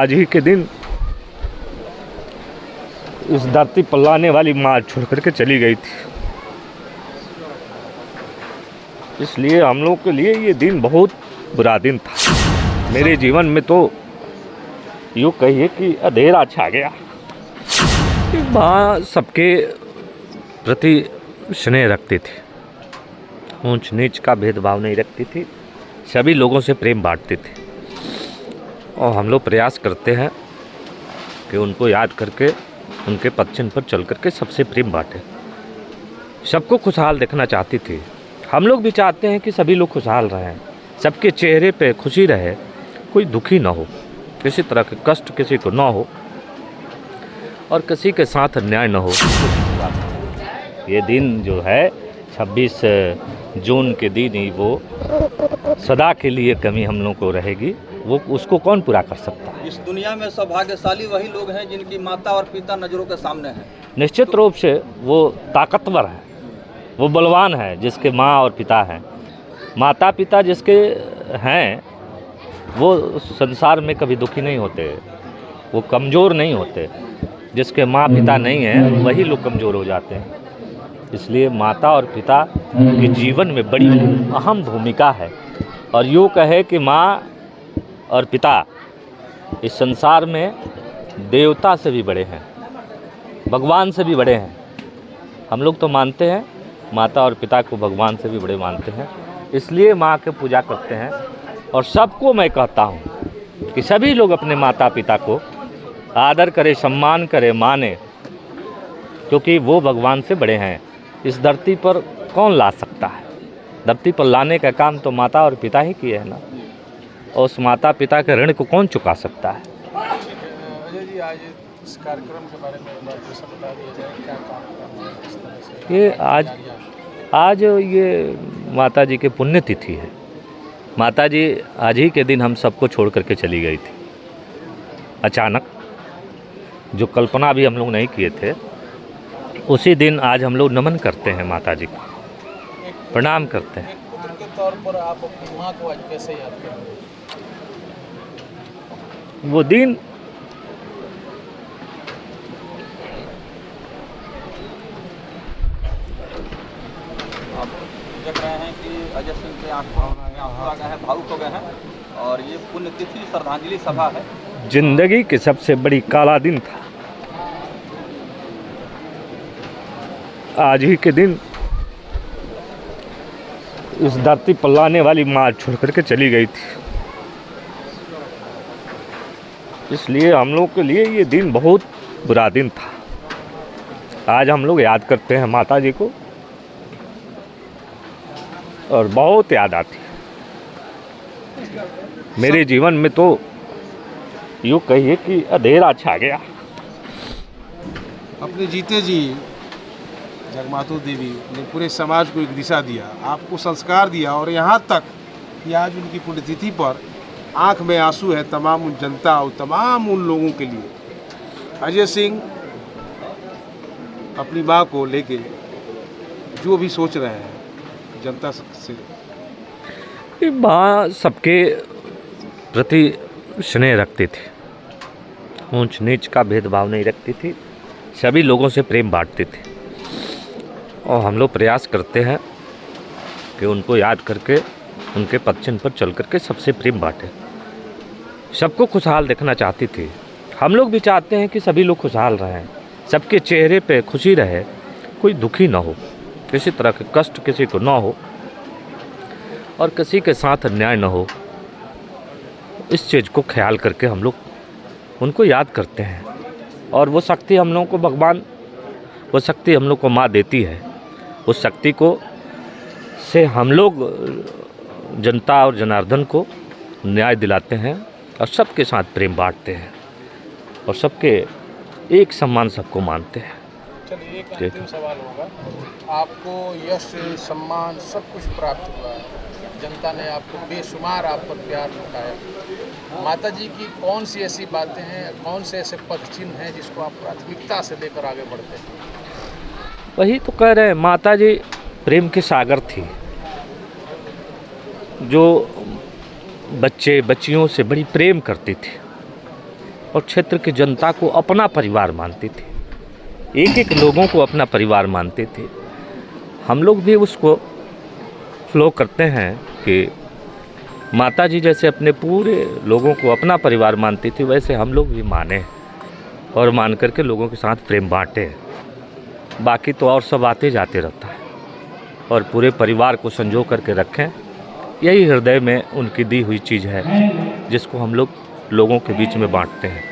आज ही के दिन इस धरती पर लाने वाली माँ छोड़ करके चली गई थी, इसलिए हम लोग के लिए ये दिन बहुत बुरा दिन था। मेरे जीवन में तो यूँ कहिए कि अंधेरा छा गया। माँ सबके प्रति स्नेह रखती थी, ऊंच नीच का भेदभाव नहीं रखती थी, सभी लोगों से प्रेम बांटती थी। और हम लोग प्रयास करते हैं कि उनको याद करके उनके पद चिन्ह पर चल करके सबसे प्रेम बांटे। सबको खुशहाल देखना चाहती थी। हम लोग भी चाहते हैं कि सभी लोग खुशहाल रहें, सबके चेहरे पे खुशी रहे, कोई दुखी ना हो, किसी तरह के कष्ट किसी को ना हो और किसी के साथ अन्याय ना हो। ये दिन जो है 26 जून के दिन ही वो सदा के लिए कमी हम लोग को रहेगी, वो उसको कौन पूरा कर सकता है। इस दुनिया में सौभाग्यशाली वही लोग हैं जिनकी माता और पिता नज़रों के सामने हैं। निश्चित रूप से वो ताकतवर है, वो बलवान है जिसके माँ और पिता हैं। माता पिता जिसके हैं वो संसार में कभी दुखी नहीं होते, वो कमज़ोर नहीं होते। जिसके माँ पिता नहीं हैं वही लोग कमज़ोर हो जाते हैं। इसलिए माता और पिता के जीवन में बड़ी अहम भूमिका है। और यूँ कहे कि माँ और पिता इस संसार में देवता से भी बड़े हैं, भगवान से भी बड़े हैं। हम लोग तो मानते हैं माता और पिता को भगवान से भी बड़े मानते हैं, इसलिए माँ की पूजा करते हैं। और सबको मैं कहता हूँ कि सभी लोग अपने माता पिता को आदर करें, सम्मान करें, माने, क्योंकि वो भगवान से बड़े हैं। इस धरती पर कौन ला सकता है? धरती पर लाने का काम तो माता और पिता ही किए हैं ना, और उस माता पिता के ऋण को कौन चुका सकता है। अजय जी, आज इस कार्यक्रम के बारे में बता दिया जाए, क्या काम करना है, किस तरह से ये आज ये माता जी के पुण्यतिथि है। माता जी आज ही के दिन हम सबको छोड़ करके चली गई थी अचानक, जो कल्पना भी हम लोग नहीं किए थे। उसी दिन आज हम लोग नमन करते हैं माता जी को, प्रणाम करते हैं। एक पुत्र के तौर पर आप अपनी माँ को आज कैसे याद करेंगे? वो दिन आप देख रहे हैं कि अजय सिंह के आंखों में आंसू आ गए हैं, भावुक हो गए हैं। और ये पुण्यतिथि श्रद्धांजलि सभा है। जिंदगी के सबसे बड़ी काला दिन था। आज ही के दिन इस धरती पर लाने वाली माँ छोड़ करके चली गई थी, इसलिए हम लोग के लिए ये दिन बहुत बुरा दिन था। आज हम लोग याद करते हैं माता जी को और बहुत याद आती है। मेरे जीवन में तो यूँ कहिए कि अंधेरा छा गया। अपने जीते जी जगमातु देवी ने पूरे समाज को एक दिशा दिया, आपको संस्कार दिया, और यहाँ तक कि आज उनकी पुण्यतिथि पर आंख में आंसू है तमाम उन जनता और तमाम उन लोगों के लिए। अजय सिंह अपनी माँ को लेके जो भी सोच रहे हैं जनता से। माँ सबके प्रति स्नेह रखती थी, ऊंच नीच का भेदभाव नहीं रखती थी, सभी लोगों से प्रेम बांटती थी। और हम लोग प्रयास करते हैं कि उनको याद करके उनके पद चिन्ह पर चल करके सबसे प्रेम बांटे। सबको खुशहाल देखना चाहती थी। हम लोग भी चाहते हैं कि सभी लोग खुशहाल रहें, सबके चेहरे पे खुशी रहे, कोई दुखी ना हो, किसी तरह के कष्ट किसी को ना हो और किसी के साथ अन्याय ना हो। इस चीज़ को ख्याल करके हम लोग उनको याद करते हैं। और वो शक्ति हम लोगों को भगवान, वो शक्ति हम लोग को माँ देती है। उस शक्ति को से हम लोग जनता और जनार्दन को न्याय दिलाते हैं और सबके साथ प्रेम बांटते हैं और सबके एक समान सबको मानते हैं। चलिए, एक अंतिम सवाल होगा। आपको यश सम्मान सब कुछ प्राप्त हुआ है, जनता ने आपको बेशुमार आप पर प्यार लुटाया। माता जी की कौन सी ऐसी बातें हैं, कौन से ऐसे पद चिन्ह हैं जिसको आप प्राथमिकता से लेकर आगे बढ़ते हैं? वही तो कह रहे हैं, माता जी प्रेम के सागर थी, जो बच्चे बच्चियों से बड़ी प्रेम करती थी। और क्षेत्र की जनता को अपना परिवार मानती थी, एक एक लोगों को अपना परिवार मानते थे। हम लोग भी उसको फ्लो करते हैं कि माता जी जैसे अपने पूरे लोगों को अपना परिवार मानती थी, वैसे हम लोग भी माने और मान करके लोगों के साथ प्रेम बांटे। बाकी तो और सब आते जाते रहता है, और पूरे परिवार को संजो करके रखें, यही हृदय में उनकी दी हुई चीज़ है जिसको हम लोग लोगों के बीच में बांटते हैं।